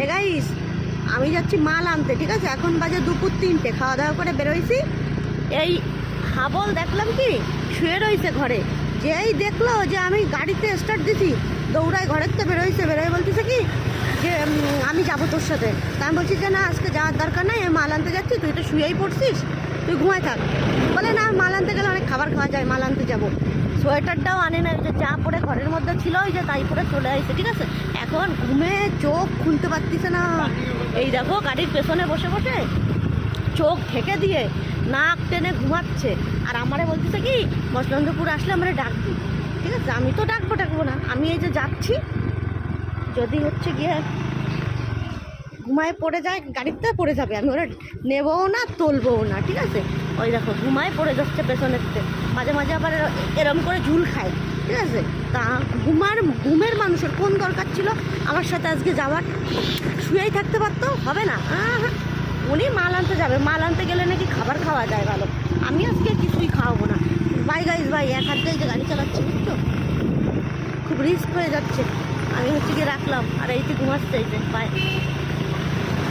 এ guys, আমি যাচ্ছি মাল আনতে, ঠিক আছে? এখন বাজে দুপুর 3টে, খাওয়া দাওয়া করে বেরোইছি। এই হাবল দেখলাম কি শুয়ে রয়েছে ঘরে। যেই দেখলো যে আমি গাড়িতে স্টার্ট দিছি, দৌড়ায় ঘরের তো বেরোইছে। বেরোয় বলতেছে কি যে আমি যাবো তোর সাথে। তা আমি বলছি যে না, আজকে যাওয়ার দরকার নাই, আমি মাল আনতে যাচ্ছি, তুই তো শুয়েই পড়ছিস, তুই ঘুমায় থাক। বলে না, মাল আনতে গেলে অনেক খাবার খাওয়া যায়, মাল আনতে যাবো। সোয়েটারটাও আনে না, যে যা পরে ঘরের মধ্যে ছিল ওই যে তাই পরে চলে আসছে, ঠিক আছে? এখন ঘুমে চোখ খুলতে পারতিছে না। এই দেখো গাড়ির পেছনে বসে বসে চোখ ঢেকে দিয়ে নাক টেনে ঘুমাচ্ছে। আর আমারে বলতেছে কি মসলন্দপুর আসলে আমারে ডাকবি, ঠিক আছে? আমি তো ডাকবো না, আমি এই যে যাচ্ছি, যদি হচ্ছে গিয়ে ঘুমায় পড়ে যায়, গাড়িতে পড়ে যাবে, আমি ওরা নেবও না, তুলবও না, ঠিক আছে? ওই দেখো ঘুমায় পড়ে যাচ্ছে পেছনের থেকে, মাঝে মাঝে আবার এরম করে ঝুল খায়, ঠিক আছে? তা ঘুমের মানুষের কোন দরকার ছিল আমার সাথে আজকে যাওয়ার? শুয়েই থাকতে পারতো, হবে না। উনি মাল আনতে যাবে, মাল আনতে গেলে নাকি খাবার খাওয়া যায় ভালো। আমি আজকে কিছুই খাওয়াবো না। বাই গাইজ বাই, এক হাত দিয়ে যে গাড়ি চালাচ্ছি, বুঝছো? খুব রিস্ক হয়ে যাচ্ছে। আমি হচ্ছে গিয়ে রাখলাম, আর এই যে ঘুমাচ্ছে, এই যে বাই।